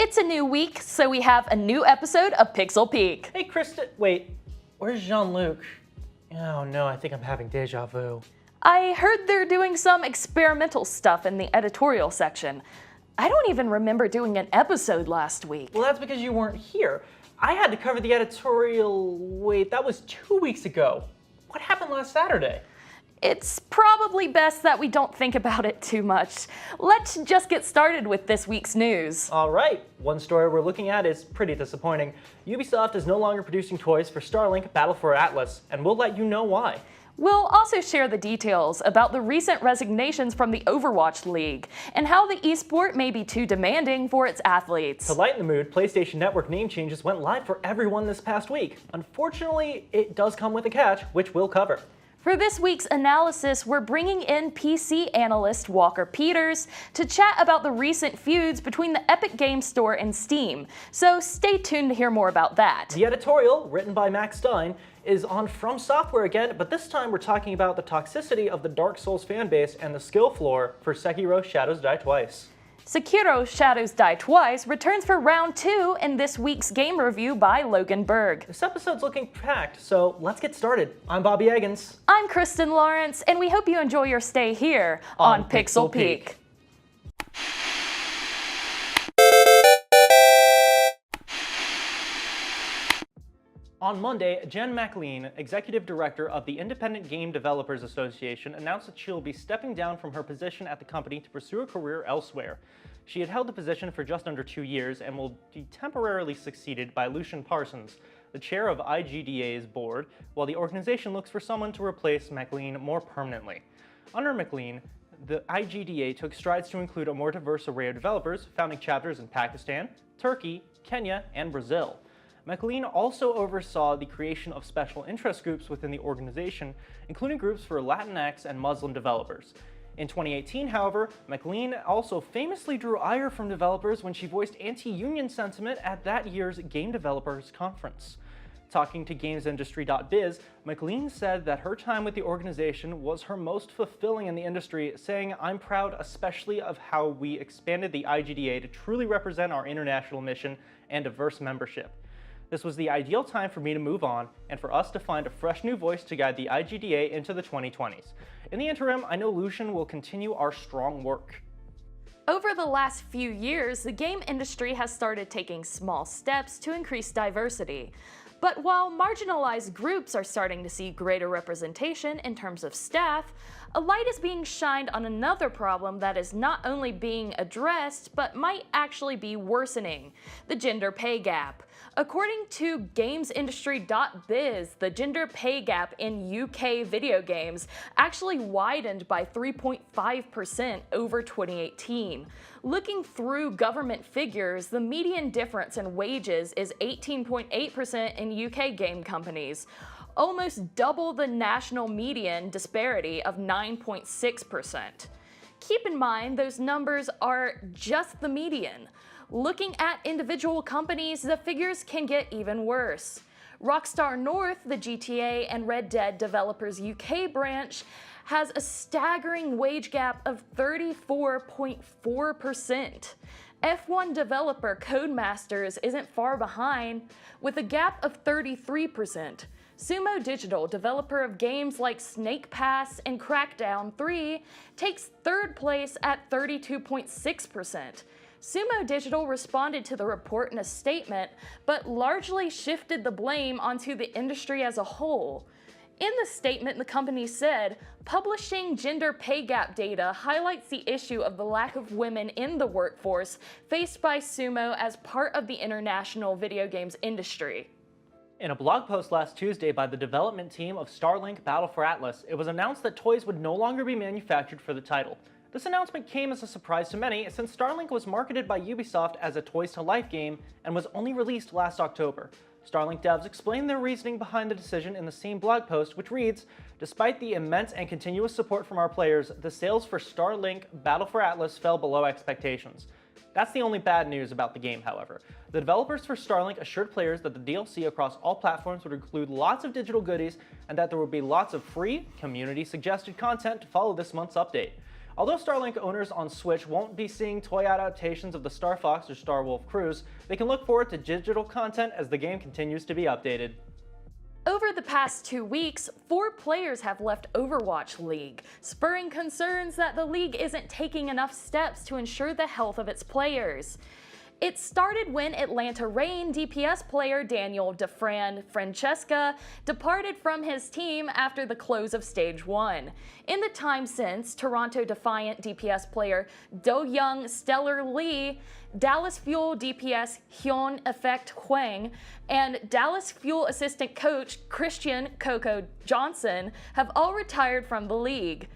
It's a new week, so we have a new episode of Pixel Peak. Hey, Krista, wait, where's Jean-Luc? Oh no, I think I'm having deja vu. I heard they're doing some experimental stuff in the editorial section. I don't even remember doing an episode last week. Well, that's because you weren't here. I had to cover the editorial, wait, that was 2 weeks ago. What happened last Saturday? It's probably best that we don't think about it too much. Let's just get started with this week's news. All right, one story we're looking at is pretty disappointing. Ubisoft is no longer producing toys for Starlink Battle for Atlas, and we'll let you know why. We'll also share the details about the recent resignations from the Overwatch League and how the esport may be too demanding for its athletes. To lighten the mood, PlayStation Network name changes went live for everyone this past week. Unfortunately, it does come with a catch, which we'll cover. For this week's analysis, we're bringing in PC analyst Walker Peters to chat about the recent feuds between the Epic Games Store and Steam, so stay tuned to hear more about that. The editorial, written by Mack Stein, is on From Software again, but this time we're talking about the toxicity of the Dark Souls fanbase and the skill floor for Seikiro Shadows Die Twice. Sekiro Shadows Die Twice returns for round 2 in this week's game review by Logan Berg. This episode's looking packed, so let's get started. I'm Bobby Eggins. I'm Kristen Lawrence, and we hope you enjoy your stay here on Pixel Peak. On Monday, Jen McLean, executive director of the Independent Game Developers Association, announced that she will be stepping down from her position at the company to pursue a career elsewhere. She had held the position for just under 2 years and will be temporarily succeeded by Lucian Parsons, the chair of IGDA's board, while the organization looks for someone to replace McLean more permanently. Under McLean, the IGDA took strides to include a more diverse array of developers, founding chapters in Pakistan, Turkey, Kenya, and Brazil. McLean also oversaw the creation of special interest groups within the organization, including groups for Latinx and Muslim developers. In 2018, however, McLean also famously drew ire from developers when she voiced anti-union sentiment at that year's Game Developers Conference. Talking to GamesIndustry.biz, McLean said that her time with the organization was her most fulfilling in the industry, saying, "I'm proud especially of how we expanded the IGDA to truly represent our international mission and diverse membership. This was the ideal time for me to move on and for us to find a fresh new voice to guide the IGDA into the 2020s. In the interim, I know Lucian will continue our strong work." Over the last few years, the game industry has started taking small steps to increase diversity. But while marginalized groups are starting to see greater representation in terms of staff, a light is being shined on another problem that is not only being addressed, but might actually be worsening: the gender pay gap. According to GamesIndustry.biz, the gender pay gap in UK video games actually widened by 3.5% over 2018. Looking through government figures, the median difference in wages is 18.8% in UK game companies, almost double the national median disparity of 9.6%. Keep in mind, those numbers are just the median. Looking at individual companies, the figures can get even worse. Rockstar North, the GTA and Red Dead Developers UK branch, has a staggering wage gap of 34.4%. F1 developer Codemasters isn't far behind, with a gap of 33%. Sumo Digital, developer of games like Snake Pass and Crackdown 3, takes third place at 32.6%. Sumo Digital responded to the report in a statement, but largely shifted the blame onto the industry as a whole. In the statement, the company said, "Publishing gender pay gap data highlights the issue of the lack of women in the workforce faced by Sumo as part of the international video games industry." In a blog post last Tuesday by the development team of Starlink Battle for Atlas, it was announced that toys would no longer be manufactured for the title. This announcement came as a surprise to many, since Starlink was marketed by Ubisoft as a Toys to Life game and was only released last October. Starlink devs explained their reasoning behind the decision in the same blog post, which reads, "Despite the immense and continuous support from our players, the sales for Starlink Battle for Atlas fell below expectations." That's the only bad news about the game, however. The developers for Starlink assured players that the DLC across all platforms would include lots of digital goodies and that there would be lots of free, community-suggested content to follow this month's update. Although Starlink owners on Switch won't be seeing toy adaptations of the Star Fox or Star Wolf crews, they can look forward to digital content as the game continues to be updated. Over the past 2 weeks, 4 players have left Overwatch League, spurring concerns that the league isn't taking enough steps to ensure the health of its players. It started when Atlanta Reign DPS player Daniel Francesca departed from his team after the close of Stage 1. In the time since, Toronto Defiant DPS player Do Young Stellar Lee, Dallas Fuel DPS Hyun Effect Huang, and Dallas Fuel assistant coach Christian Coco Johnson have all retired from the league.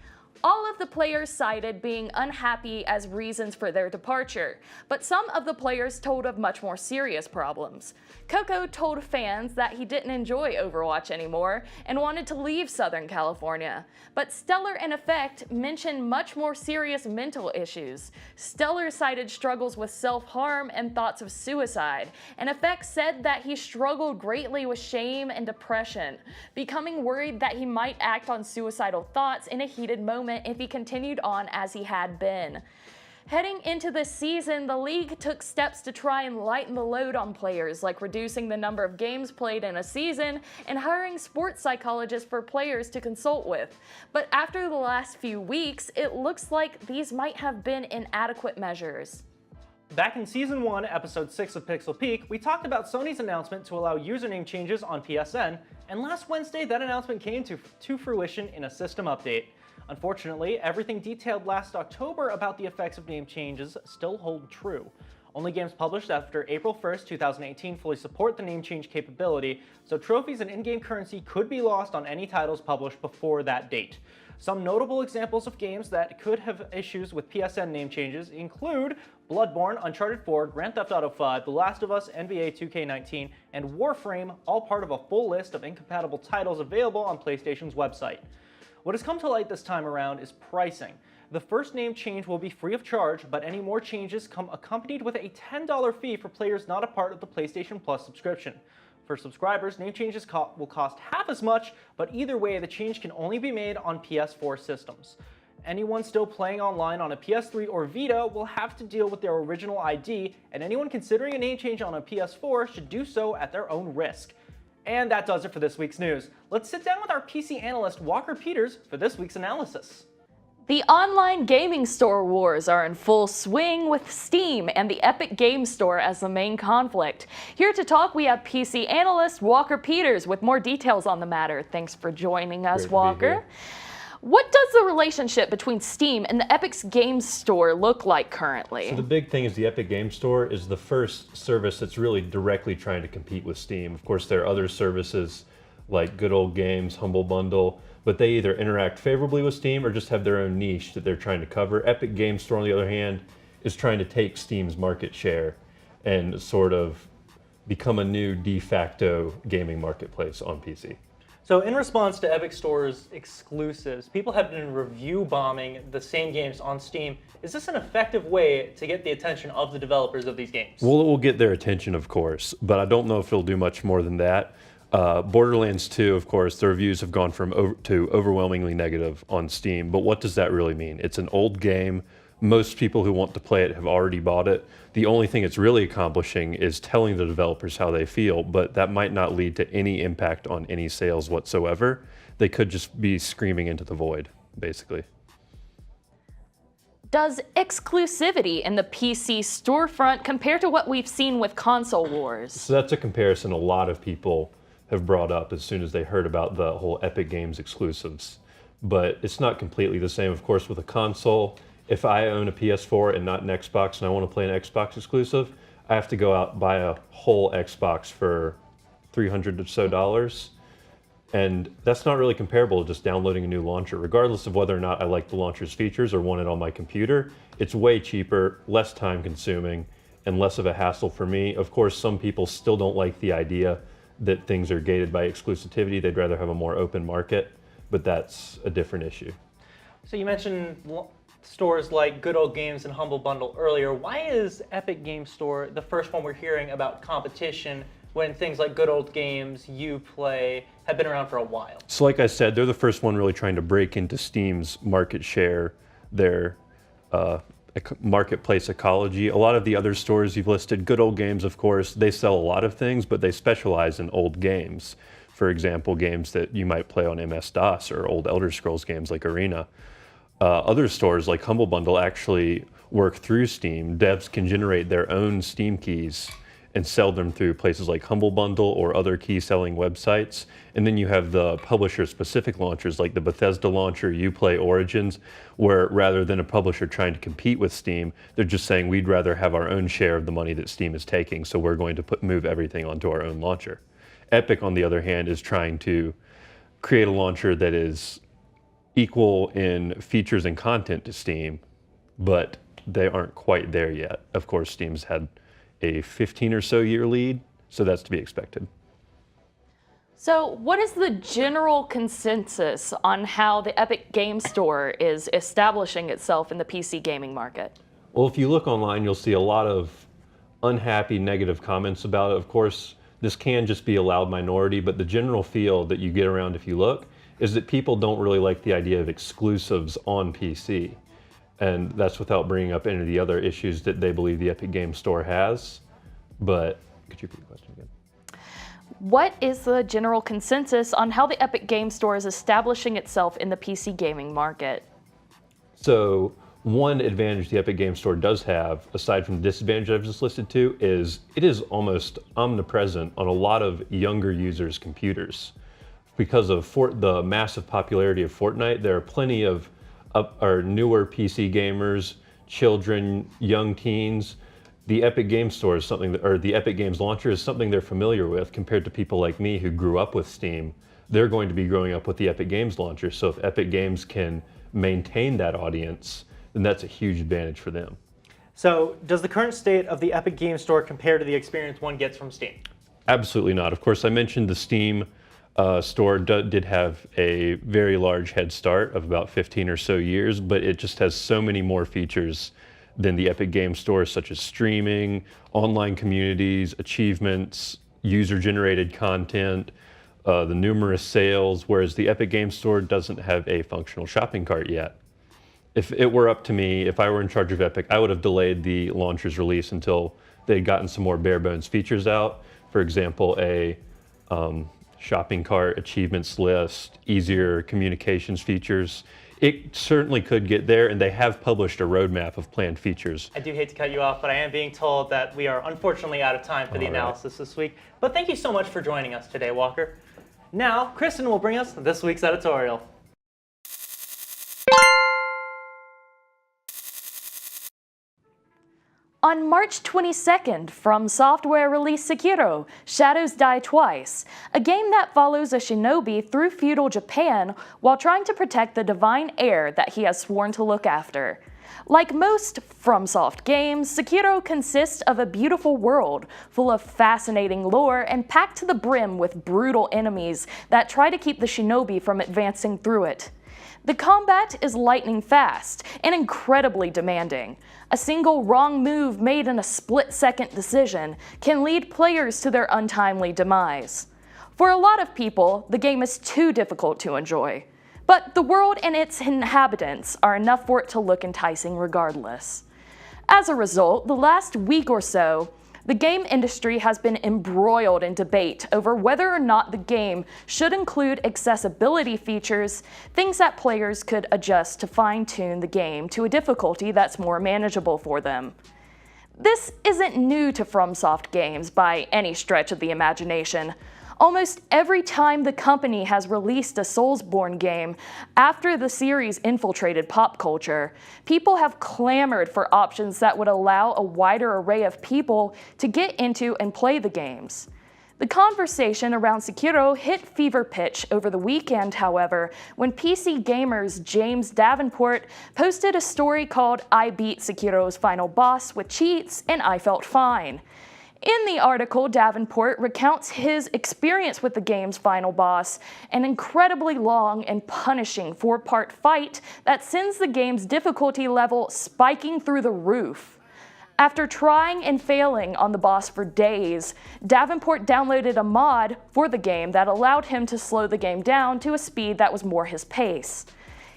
All of the players cited being unhappy as reasons for their departure, but some of the players told of much more serious problems. Coco told fans that he didn't enjoy Overwatch anymore and wanted to leave Southern California. But Stellar and Effect mentioned much more serious mental issues. Stellar cited struggles with self-harm and thoughts of suicide, and Effect said that he struggled greatly with shame and depression, becoming worried that he might act on suicidal thoughts in a heated moment if he continued on as he had been. Heading into this season, the league took steps to try and lighten the load on players, like reducing the number of games played in a season and hiring sports psychologists for players to consult with. But after the last few weeks, it looks like these might have been inadequate measures. Back in Season 1, Episode 6 of Pixel Peak, we talked about Sony's announcement to allow username changes on PSN, and last Wednesday that announcement came to fruition in a system update. Unfortunately, everything detailed last October about the effects of name changes still hold true. Only games published after April 1st, 2018 fully support the name change capability, so trophies and in-game currency could be lost on any titles published before that date. Some notable examples of games that could have issues with PSN name changes include Bloodborne, Uncharted 4, Grand Theft Auto 5, The Last of Us, NBA 2K19, and Warframe, all part of a full list of incompatible titles available on PlayStation's website. What has come to light this time around is pricing. The first name change will be free of charge, but any more changes come accompanied with a $10 fee for players not a part of the PlayStation Plus subscription. For subscribers, name changes will cost half as much, but either way, the change can only be made on PS4 systems. Anyone still playing online on a PS3 or Vita will have to deal with their original ID, and anyone considering a name change on a PS4 should do so at their own risk. And that does it for this week's news. Let's sit down with our PC analyst Walker Peters for this week's analysis. The online gaming store wars are in full swing with Steam and the Epic Game Store as the main conflict. Here to talk, we have PC analyst Walker Peters with more details on the matter. Thanks for joining us, Walker. What does the relationship between Steam and the Epic's Game Store look like currently? So the big thing is the Epic Game Store is the first service that's really directly trying to compete with Steam. Of course, there are other services like Good Old Games, Humble Bundle, but they either interact favorably with Steam or just have their own niche that they're trying to cover. Epic Game Store, on the other hand, is trying to take Steam's market share and sort of become a new de facto gaming marketplace on PC. So in response to Epic Store's exclusives, people have been review bombing the same games on Steam. Is this an effective way to get the attention of the developers of these games? Well, it will get their attention, of course, but I don't know if it'll do much more than that. Borderlands 2, of course, the reviews have gone to overwhelmingly negative on Steam, but what does that really mean? It's an old game. Most people who want to play it have already bought it. The only thing it's really accomplishing is telling the developers how they feel, but that might not lead to any impact on any sales whatsoever. They could just be screaming into the void, basically. Does exclusivity in the PC storefront compare to what we've seen with console wars? So that's a comparison a lot of people have brought up as soon as they heard about the whole Epic Games exclusives. But it's not completely the same, of course, with a console. If I own a PS4 and not an Xbox and I want to play an Xbox exclusive, I have to go out and buy a whole Xbox for $300 or so. And that's not really comparable to just downloading a new launcher. Regardless of whether or not I like the launcher's features or want it on my computer, it's way cheaper, less time consuming, and less of a hassle for me. Of course, some people still don't like the idea that things are gated by exclusivity. They'd rather have a more open market, but that's a different issue. So you mentioned stores like Good Old Games and Humble Bundle earlier. Why is Epic Game Store the first one we're hearing about competition when things like Good Old Games, Uplay have been around for a while? So like I said, they're the first one really trying to break into Steam's market share their marketplace ecology. A lot of the other stores you've listed, Good Old Games, of course, they sell a lot of things, but they specialize in old games. For example, games that you might play on MS-DOS or old Elder Scrolls games like Arena. Other stores like Humble Bundle actually work through Steam. Devs can generate their own Steam keys and sell them through places like Humble Bundle or other key selling websites. And then you have the publisher specific launchers like the Bethesda launcher, Uplay, Origins, where rather than a publisher trying to compete with Steam, they're just saying we'd rather have our own share of the money that Steam is taking, so we're going to move everything onto our own launcher. Epic, on the other hand, is trying to create a launcher that is equal in features and content to Steam, but they aren't quite there yet. Of course, Steam's had a 15 or so year lead, so that's to be expected. So what is the general consensus on how the Epic Game Store is establishing itself in the PC gaming market? Well, if you look online, you'll see a lot of unhappy, negative comments about it. Of course, this can just be a loud minority, but the general feel that you get around if you look is that people don't really like the idea of exclusives on PC. And that's without bringing up any of the other issues that they believe the Epic Game Store has. But could you repeat the question again? What is the general consensus on how the Epic Game Store is establishing itself in the PC gaming market? So one advantage the Epic Game Store does have, aside from the disadvantage I've just listed to, is it is almost omnipresent on a lot of younger users' computers. Because of the massive popularity of Fortnite, there are plenty of our newer PC gamers, children, young teens. The Epic Game Store is something or the Epic Games launcher is something they're familiar with compared to people like me who grew up with Steam. They're going to be growing up with the Epic Games launcher. So if Epic Games can maintain that audience, then that's a huge advantage for them. So does the current state of the Epic Game Store compare to the experience one gets from Steam? Absolutely not. Of course, I mentioned the Steam store did have a very large head start of about 15 or so years, but it just has so many more features than the Epic Game Store, such as streaming, online communities, achievements, user-generated content, the numerous sales, whereas the Epic Game Store doesn't have a functional shopping cart yet. If it were up to me, if I were in charge of Epic, I would have delayed the launcher's release until they'd gotten some more bare bones features out. For example, a shopping cart, achievements list, easier communications features. It certainly could get there, and they have published a roadmap of planned features. I do hate to cut you off, but I am being told that we are unfortunately out of time for the analysis this week. But thank you so much for joining us today, Walker. Now, Kristen will bring us this week's editorial. On March 22nd, From Software released Seikiro, Shadows Die Twice, a game that follows a shinobi through feudal Japan while trying to protect the divine heir that he has sworn to look after. Like most FromSoft games, Seikiro consists of a beautiful world full of fascinating lore and packed to the brim with brutal enemies that try to keep the shinobi from advancing through it. The combat is lightning fast and incredibly demanding. A single wrong move made in a split-second decision can lead players to their untimely demise. For a lot of people, the game is too difficult to enjoy, but the world and its inhabitants are enough for it to look enticing regardless. As a result, the last week or so, the game industry has been embroiled in debate over whether or not the game should include accessibility features, things that players could adjust to fine-tune the game to a difficulty that's more manageable for them. This isn't new to FromSoft games by any stretch of the imagination. Almost every time the company has released a Soulsborne game after the series infiltrated pop culture, people have clamored for options that would allow a wider array of people to get into and play the games. The conversation around Seikiro hit fever pitch over the weekend, however, when PC Gamer's James Davenport posted a story called "I beat Sekiro's final boss with cheats and I felt fine." In the article, Davenport recounts his experience with the game's final boss, an incredibly long and punishing 4-part fight that sends the game's difficulty level spiking through the roof. After trying and failing on the boss for days, Davenport downloaded a mod for the game that allowed him to slow the game down to a speed that was more his pace.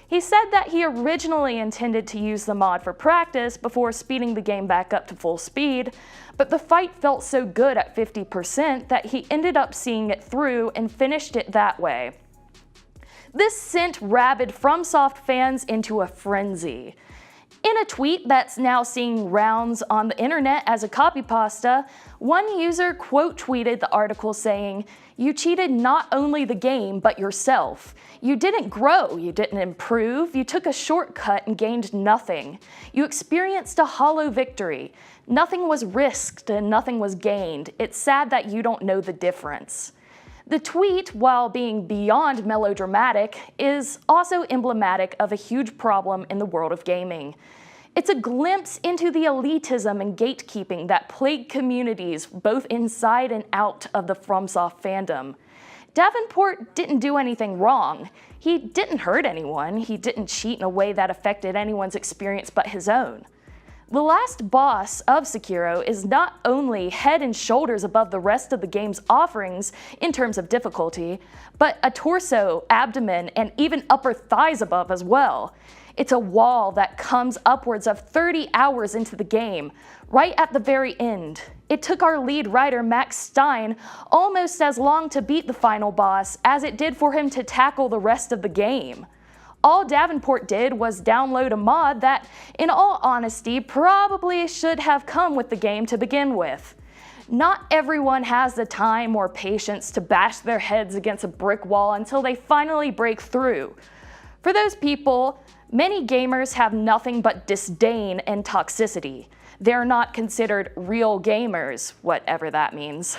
He said that he originally intended to use the mod for practice before speeding the game back up to full speed, but the fight felt so good at 50% that he ended up seeing it through and finished it that way. This sent rabid FromSoft fans into a frenzy. In a tweet that's now seeing rounds on the internet as a copypasta, one user quote tweeted the article saying, "You cheated not only the game, but yourself. You didn't grow, you didn't improve, you took a shortcut and gained nothing. You experienced a hollow victory. Nothing was risked and nothing was gained. It's sad that you don't know the difference." The tweet, while being beyond melodramatic, is also emblematic of a huge problem in the world of gaming. It's a glimpse into the elitism and gatekeeping that plague communities both inside and out of the FromSoft fandom. Davenport didn't do anything wrong. He didn't hurt anyone. He didn't cheat in a way that affected anyone's experience but his own. The last boss of Seikiro is not only head and shoulders above the rest of the game's offerings in terms of difficulty, but a torso, abdomen, and even upper thighs above as well. It's a wall that comes upwards of 30 hours into the game, right at the very end. It took our lead writer Mack Stein almost as long to beat the final boss as it did for him to tackle the rest of the game. All Davenport did was download a mod that, in all honesty, probably should have come with the game to begin with. Not everyone has the time or patience to bash their heads against a brick wall until they finally break through. For those people, many gamers have nothing but disdain and toxicity. They're not considered real gamers, whatever that means.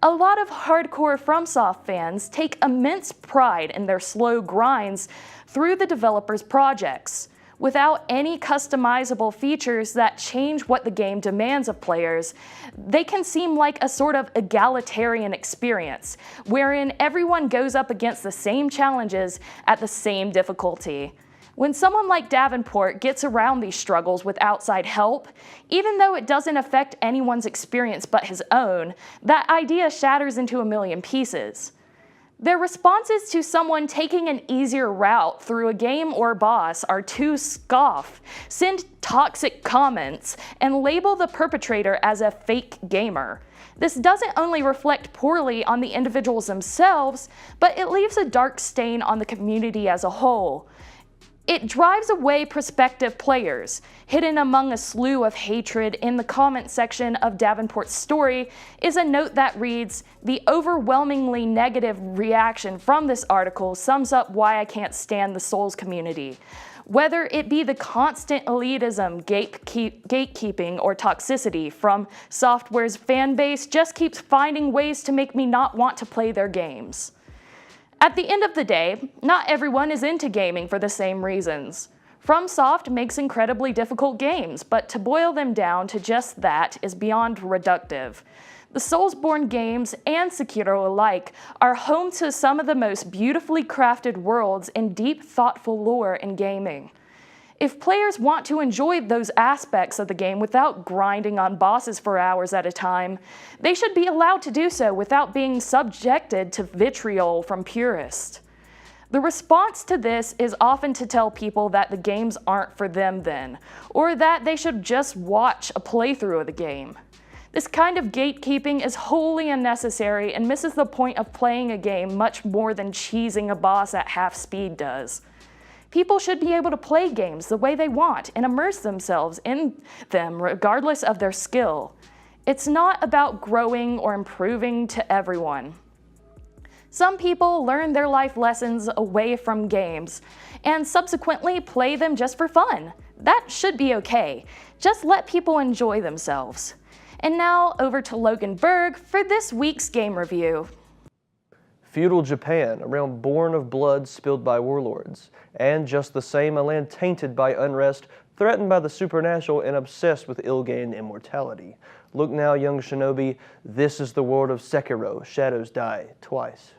A lot of hardcore FromSoft fans take immense pride in their slow grinds through the developers' projects. Without any customizable features that change what the game demands of players, they can seem like a sort of egalitarian experience, wherein everyone goes up against the same challenges at the same difficulty. When someone like Davenport gets around these struggles with outside help, even though it doesn't affect anyone's experience but his own, that idea shatters into a million pieces. Their responses to someone taking an easier route through a game or boss are to scoff, send toxic comments, and label the perpetrator as a fake gamer. This doesn't only reflect poorly on the individuals themselves, but it leaves a dark stain on the community as a whole. It drives away prospective players. Hidden among a slew of hatred in the comment section of Davenport's story is a note that reads, "The overwhelmingly negative reaction from this article sums up why I can't stand the Souls community. Whether it be the constant elitism, gatekeeping, or toxicity from software's fan base just keeps finding ways to make me not want to play their games." At the end of the day, not everyone is into gaming for the same reasons. FromSoft makes incredibly difficult games, but to boil them down to just that is beyond reductive. The Soulsborne games and Seikiro alike are home to some of the most beautifully crafted worlds and deep, thoughtful lore in gaming. If players want to enjoy those aspects of the game without grinding on bosses for hours at a time, they should be allowed to do so without being subjected to vitriol from purists. The response to this is often to tell people that the games aren't for them then, or that they should just watch a playthrough of the game. This kind of gatekeeping is wholly unnecessary and misses the point of playing a game much more than cheesing a boss at half speed does. People should be able to play games the way they want and immerse themselves in them regardless of their skill. It's not about growing or improving to everyone. Some people learn their life lessons away from games and subsequently play them just for fun. That should be okay. Just let people enjoy themselves. And now over to Logan Berg for this week's game review. Feudal Japan, a realm born of blood spilled by warlords, and just the same, a land tainted by unrest, threatened by the supernatural, and obsessed with ill-gained immortality. Look now, young shinobi, this is the world of Seikiro, Shadows Die Twice.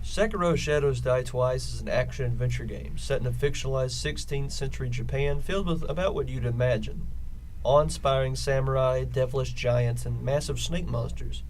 Sekiro Shadows Die Twice is an action-adventure game set in a fictionalized 16th century Japan filled with about what you'd imagine. Awe-inspiring samurai, devilish giants, and massive snake monsters.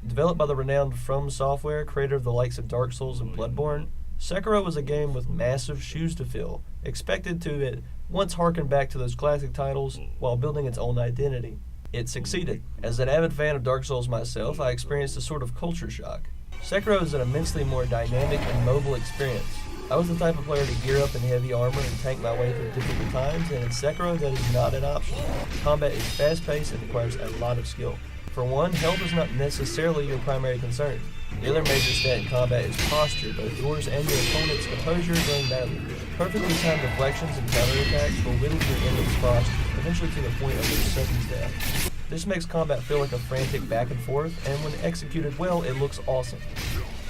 Developed by the renowned From Software, creator of the likes of Dark Souls and Bloodborne, Seikiro was a game with massive shoes to fill, expected to at once harken back to those classic titles while building its own identity. It succeeded. As an avid fan of Dark Souls myself, I experienced a sort of culture shock. Sekiro is an immensely more dynamic and mobile experience. I was the type of player to gear up in heavy armor and tank my way through difficult times, and in Sekiro that is not an option. Combat is fast-paced and requires a lot of skill. For one, health is not necessarily your primary concern. The other major stat in combat is posture, both yours and your opponent's composure during battle. Perfectly timed reflections and counterattacks will whittle your enemy's posture, eventually to the point of their sudden death. This makes combat feel like a frantic back and forth, and when executed well, it looks awesome.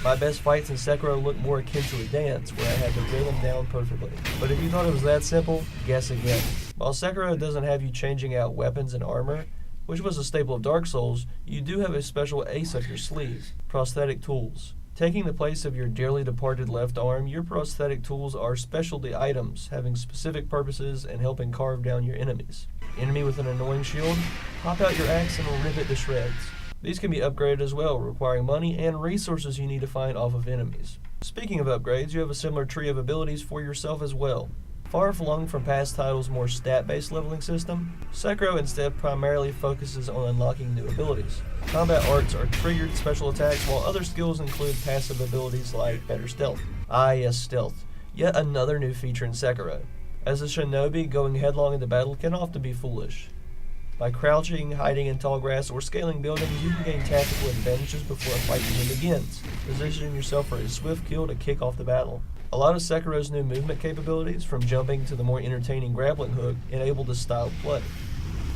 My best fights in Sekiro look more akin to a dance, where I had the rhythm down perfectly. But if you thought it was that simple, guess again. While Sekiro doesn't have you changing out weapons and armor, which was a staple of Dark Souls, you do have a special ace up your sleeve, prosthetic tools. Taking the place of your dearly departed left arm, your prosthetic tools are specialty items, having specific purposes and helping carve down your enemies. Enemy with an annoying shield? Pop out your axe and rip it to shreds. These can be upgraded as well, requiring money and resources you need to find off of enemies. Speaking of upgrades, you have a similar tree of abilities for yourself as well. Far flung from past titles' more stat-based leveling system, Sekiro instead primarily focuses on unlocking new abilities. Combat arts are triggered special attacks, while other skills include passive abilities like better stealth. Ah yes, stealth. Yet another new feature in Sekiro. As a shinobi, going headlong into battle can often be foolish. By crouching, hiding in tall grass, or scaling buildings, you can gain tactical advantages before a fight even begins, positioning yourself for a swift kill to kick off the battle. A lot of Sekiro's new movement capabilities, from jumping to the more entertaining grappling hook, enable this style of play.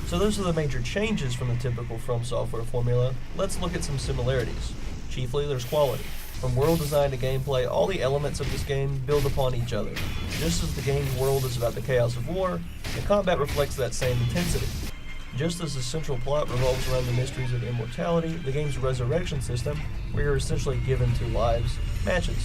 So those are the major changes from the typical From Software formula. Let's look at some similarities. Chiefly, there's quality. From world design to gameplay, all the elements of this game build upon each other. Just as the game's world is about the chaos of war, the combat reflects that same intensity. Just as the central plot revolves around the mysteries of immortality, the game's resurrection system, where you're essentially given 2 lives, matches.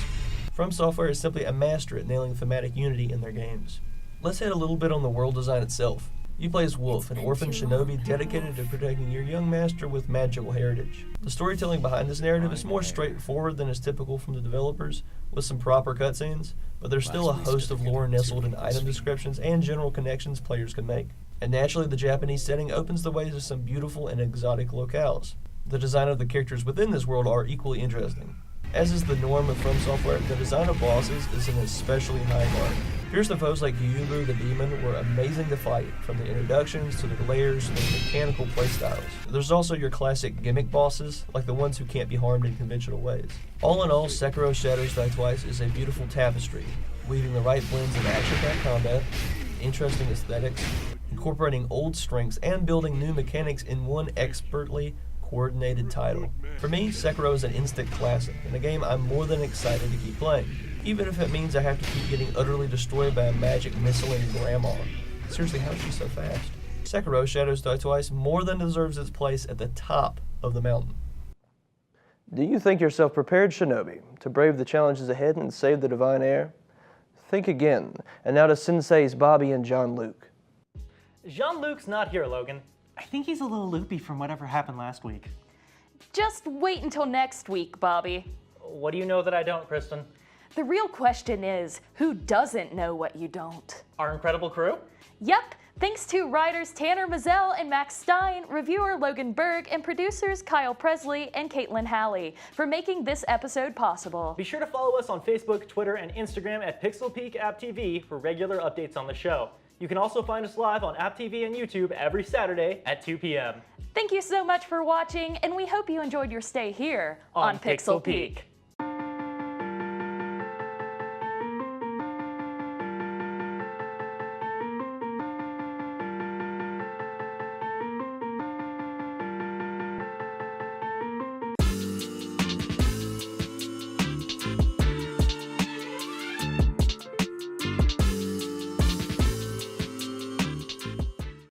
From Software is simply a master at nailing thematic unity in their games. Let's hit a little bit on the world design itself. You play as Wolf, an orphan shinobi dedicated to protecting your young master with magical heritage. The storytelling behind this narrative is more straightforward than is typical from the developers, with some proper cutscenes, but there's still a host of lore nestled in item descriptions and general connections players can make. And naturally, the Japanese setting opens the way to some beautiful and exotic locales. The design of the characters within this world are equally interesting. As is the norm with From Software, the design of bosses is an especially high mark. Fearsome foes like Gyubu the Demon were amazing to fight, from the introductions to the layers to the mechanical playstyles. There's also your classic gimmick bosses, like the ones who can't be harmed in conventional ways. All in all, Sekiro Shadows Die Twice is a beautiful tapestry, weaving the right blends of action-packed combat, interesting aesthetics, incorporating old strengths, and building new mechanics in one expertly coordinated title. For me, Sekiro is an instant classic, and a game I'm more than excited to keep playing, even if it means I have to keep getting utterly destroyed by a magic missile-ing grandma. Seriously, how is she so fast? Sekiro Shadows Die Twice more than deserves its place at the top of the mountain. Do you think yourself prepared, Shinobi, to brave the challenges ahead and save the divine heir? Think again, and now to Senseis Bobby and Jean-Luc. Jean-Luc's not here, Logan. I think he's a little loopy from whatever happened last week. Just wait until next week, Bobby. What do you know that I don't, Kristen? The real question is, who doesn't know what you don't? Our incredible crew? Yep, thanks to writers Tanner Mazzell and Mack Stein, reviewer Logan Berg, and producers Kyle Presley and Caitlin Halley for making this episode possible. Be sure to follow us on Facebook, Twitter, and Instagram at PixelPeak@AppTV for regular updates on the show. You can also find us live on AppTV and YouTube every Saturday at 2 p.m. Thank you so much for watching, and we hope you enjoyed your stay here on Pixel Peak.